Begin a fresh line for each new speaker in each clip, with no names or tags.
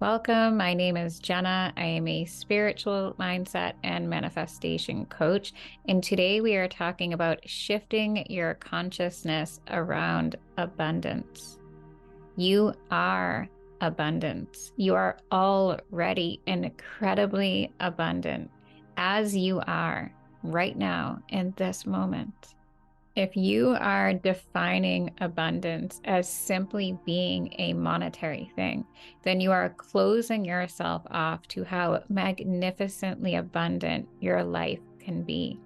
Welcome. My name is Jenna. I am a spiritual mindset and manifestation coach. And today we are talking about shifting your consciousness around abundance. You are abundance. You are already incredibly abundant as you are right now in this moment. If you are defining abundance as simply being a monetary thing, then you are closing yourself off to how magnificently abundant your life can be.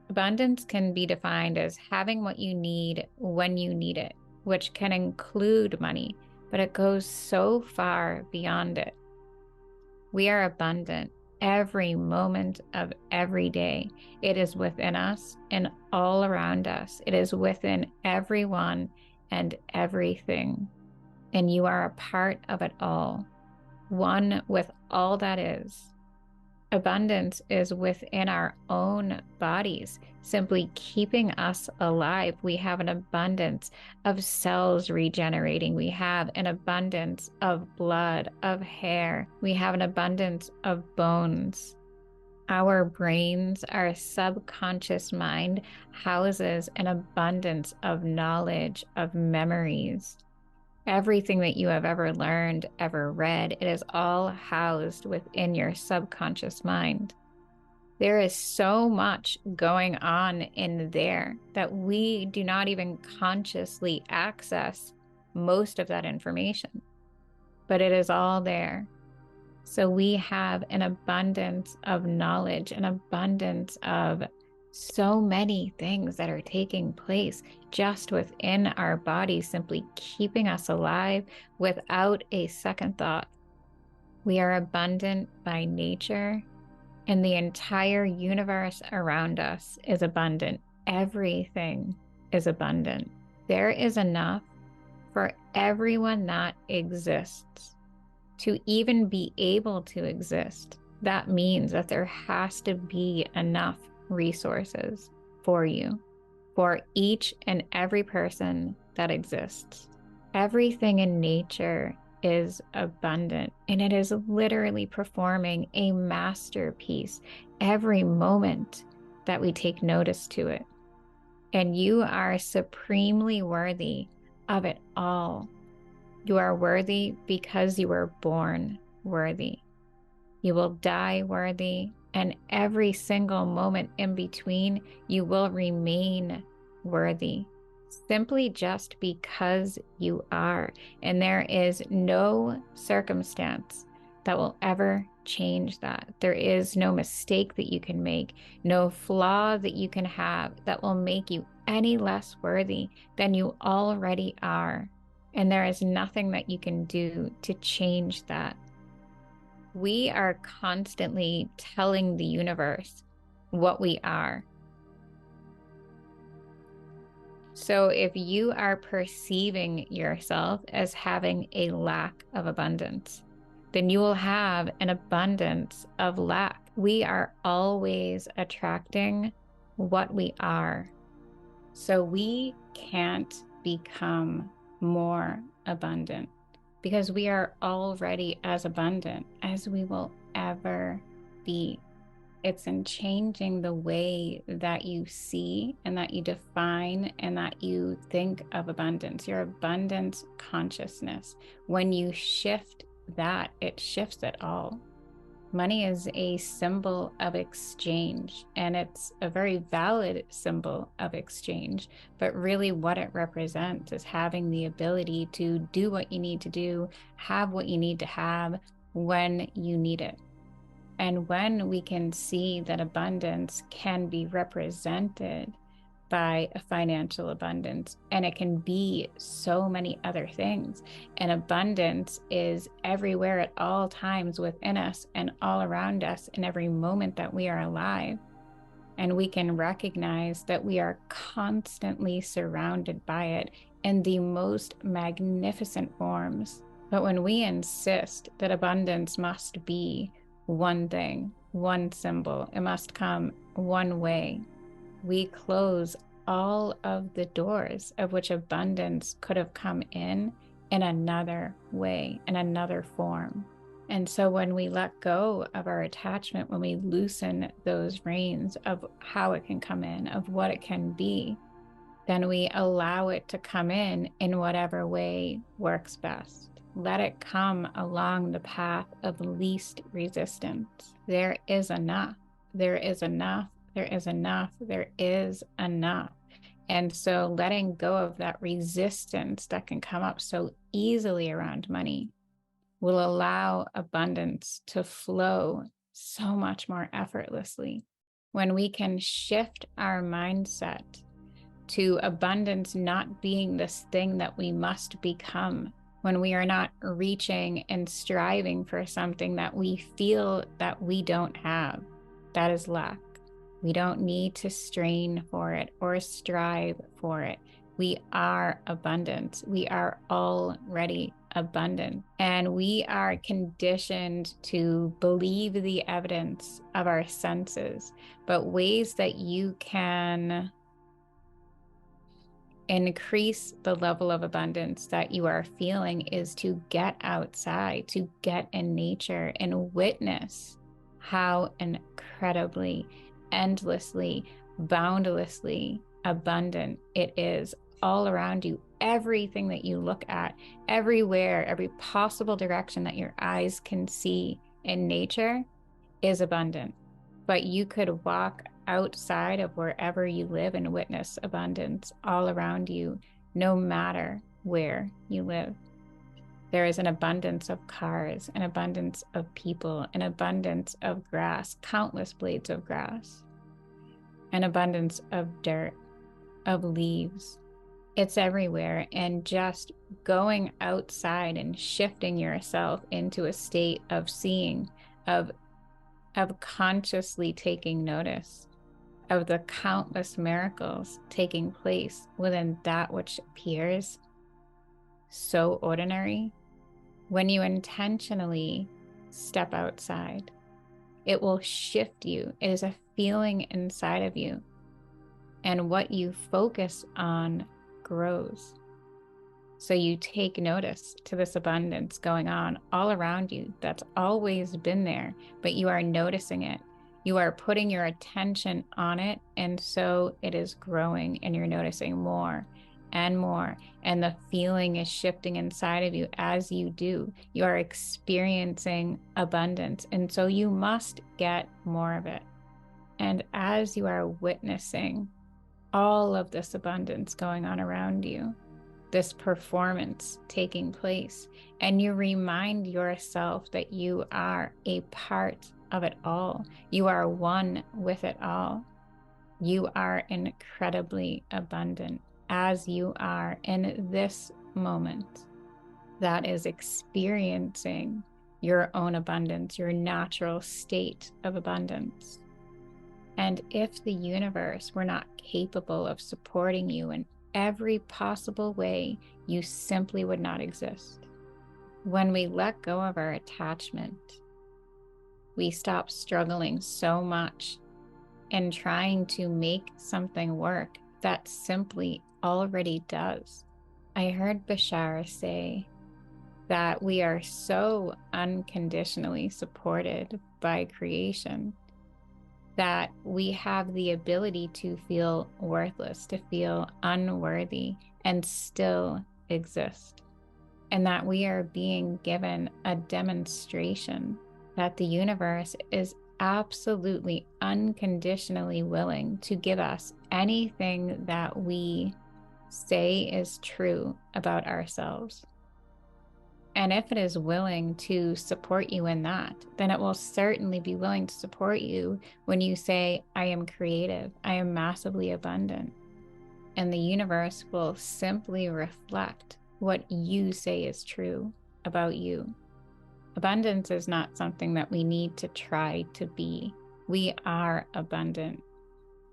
Abundance can be defined as having what you need when you need it, which can include money, but it goes so far beyond it. We are abundant every moment of every day. It is within us and all around us. It is within everyone and everything. And you are a part of it all, one with all that is. Abundance is within our own bodies, simply keeping us alive. We have an abundance of cells regenerating. We have an abundance of blood, of hair. We have an abundance of bones. Our brains, our subconscious mind houses an abundance of knowledge, of memories. Everything that you have ever learned, ever read, it is all housed within your subconscious mind. There is so much going on in there that we do not even consciously access most of that information, but it is all there. So we have an abundance of knowledge, an abundance of so many things that are taking place just within our body, simply keeping us alive without a second thought. We are abundant by nature, and the entire universe around us is abundant. Everything is abundant. There is enough for everyone that exists. To even be able to exist, that means that there has to be enough resources for you, for each and every person that exists. Everything in nature is abundant, and it is literally performing a masterpiece every moment that we take notice to it. And you are supremely worthy of it all. You are worthy because you were born worthy. You will die worthy, and every single moment in between, you will remain worthy, simply just because you are. And there is no circumstance that will ever change that. There is no mistake that you can make, no flaw that you can have that will make you any less worthy than you already are. And there is nothing that you can do to change that. We are constantly telling the universe what we are. So if you are perceiving yourself as having a lack of abundance, then you will have an abundance of lack. We are always attracting what we are. So we can't become more abundant because we are already as abundant as we will ever be. It's in changing the way that you see and that you define and that you think of abundance, your abundance consciousness. When you shift that, it shifts it all. Money is a symbol of exchange, and it's a very valid symbol of exchange. But really what it represents is having the ability to do what you need to do, have what you need to have when you need it. And when we can see that abundance can be represented by a financial abundance, and it can be so many other things. And abundance is everywhere at all times within us and all around us in every moment that we are alive. And we can recognize that we are constantly surrounded by it in the most magnificent forms. But when we insist that abundance must be one thing, one symbol, it must come one way, we close all of the doors of which abundance could have come in in another way, in another form. And so when we let go of our attachment, when we loosen those reins of how it can come in, of what it can be, then we allow it to come in whatever way works best. Let it come along the path of least resistance. There is enough. There is enough. There is enough. There is enough. And so letting go of that resistance that can come up so easily around money will allow abundance to flow so much more effortlessly. When we can shift our mindset to abundance not being this thing that we must become, when we are not reaching and striving for something that we feel that we don't have, that is lack. We don't need to strain for it or strive for it. We are abundant. We are already abundant. And we are conditioned to believe the evidence of our senses, but ways that you can increase the level of abundance that you are feeling is to get outside, to get in nature and witness how incredibly, endlessly, boundlessly abundant it is all around you. Everything that you look at, everywhere, every possible direction that your eyes can see in nature is abundant. But you could walk outside of wherever you live and witness abundance all around you, no matter where you live. There is an abundance of cars, an abundance of people, an abundance of grass, countless blades of grass, an abundance of dirt, of leaves. It's everywhere. And just going outside and shifting yourself into a state of seeing, of consciously taking notice of the countless miracles taking place within that which appears so ordinary. When you intentionally step outside, it will shift you. It is a feeling inside of you. And what you focus on grows. So you take notice to this abundance going on all around you that's always been there, but you are noticing it. You are putting your attention on it, and so it is growing, and you're noticing more and more, and the feeling is shifting inside of you as you do. You are experiencing abundance, and so you must get more of it. And as you are witnessing all of this abundance going on around you, this performance taking place, and you remind yourself that you are a part of it all. You are one with it all. You are incredibly abundant as you are in this moment that is experiencing your own abundance, your natural state of abundance. And if the universe were not capable of supporting you in every possible way, you simply would not exist. When we let go of our attachment, we stop struggling so much and trying to make something work that simply already does. I heard Bashar say that we are so unconditionally supported by creation that we have the ability to feel worthless, to feel unworthy, and still exist. And that we are being given a demonstration that the universe is absolutely unconditionally willing to give us anything that we say is true about ourselves. And if it is willing to support you in that, then it will certainly be willing to support you when you say, I am creative, I am massively abundant. And the universe will simply reflect what you say is true about you. Abundance is not something that we need to try to be. We are abundant.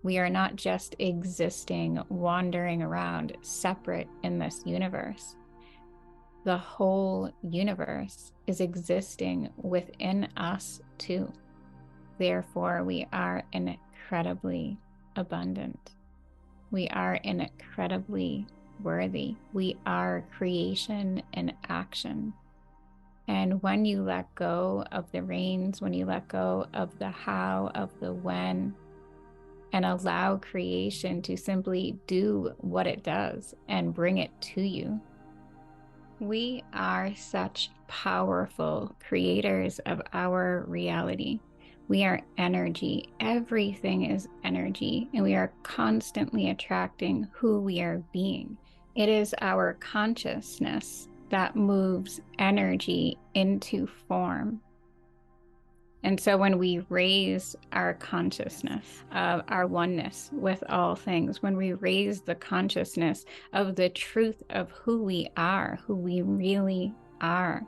We are not just existing, wandering around separate in this universe. The whole universe is existing within us too. Therefore, we are incredibly abundant. We are incredibly worthy. We are creation in action. And when you let go of the reins, when you let go of the how, of the when, and allow creation to simply do what it does and bring it to you, we are such powerful creators of our reality. We are energy. Everything is energy, and we are constantly attracting who we are being. It is our consciousness that moves energy into form. And so when we raise our consciousness of our oneness with all things, when we raise the consciousness of the truth of who we really are,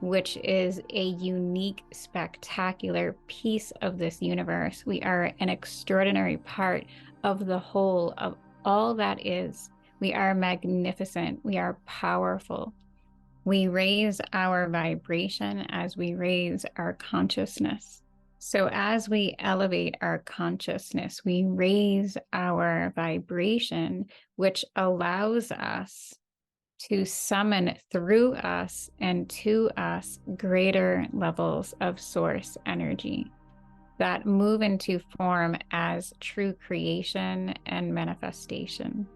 which is a unique, spectacular piece of this universe, we are an extraordinary part of the whole of all that is. We are magnificent. We are powerful. We raise our vibration as we raise our consciousness. So as we elevate our consciousness, we raise our vibration, which allows us to summon through us and to us greater levels of source energy that move into form as true creation and manifestation.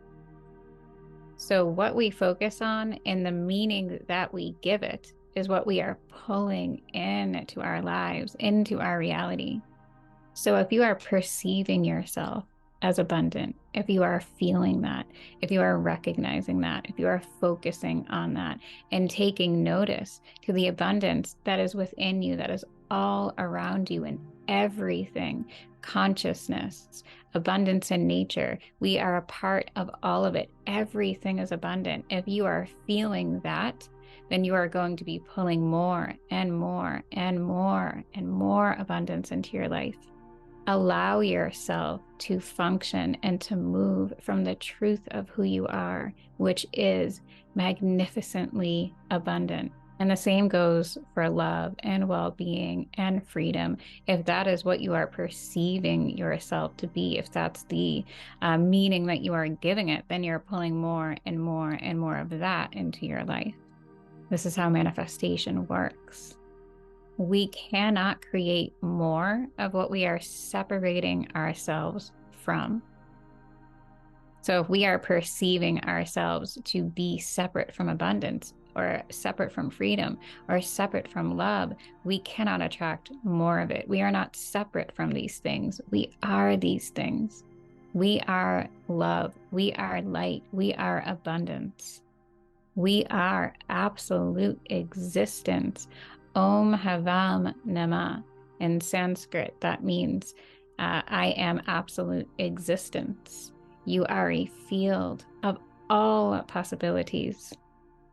So what we focus on and the meaning that we give it is what we are pulling into our lives, into our reality. So if you are perceiving yourself as abundant, if you are feeling that, if you are recognizing that, if you are focusing on that and taking notice to the abundance that is within you, that is all around you in everything, consciousness, abundance in nature, we are a part of all of it. Everything is abundant. If you are feeling that, then you are going to be pulling more and more and more and more abundance into your life. Allow yourself to function and to move from the truth of who you are, which is magnificently abundant. And the same goes for love and well-being and freedom. If that is what you are perceiving yourself to be, if that's the meaning that you are giving it, then you're pulling more and more and more of that into your life. This is how manifestation works. We cannot create more of what we are separating ourselves from. So if we are perceiving ourselves to be separate from abundance, or separate from freedom, or separate from love, we cannot attract more of it. We are not separate from these things. We are these things. We are love. We are light. We are abundance. We are absolute existence. Om Havam Nama. In Sanskrit, that means I am absolute existence. You are a field of all possibilities.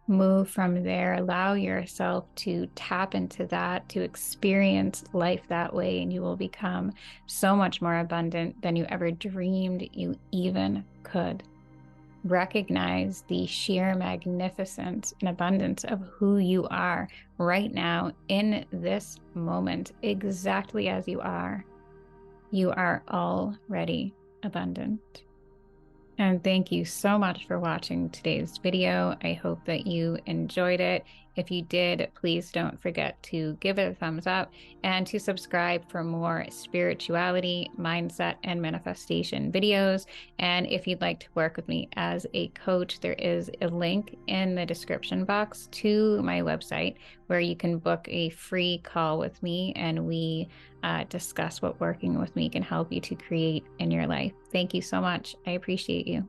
Move from there, allow yourself to tap into that, to experience life that way, and you will become so much more abundant than you ever dreamed you even could. Recognize the sheer magnificence and abundance of who you are right now in this moment, exactly as you are. You are already abundant. And thank you so much for watching today's video. I hope that you enjoyed it. If you did, please don't forget to give it a thumbs up and to subscribe for more spirituality, mindset, and manifestation videos. And if you'd like to work with me as a coach, there is a link in the description box to my website where you can book a free call with me, and we discuss what working with me can help you to create in your life. Thank you so much. I appreciate you.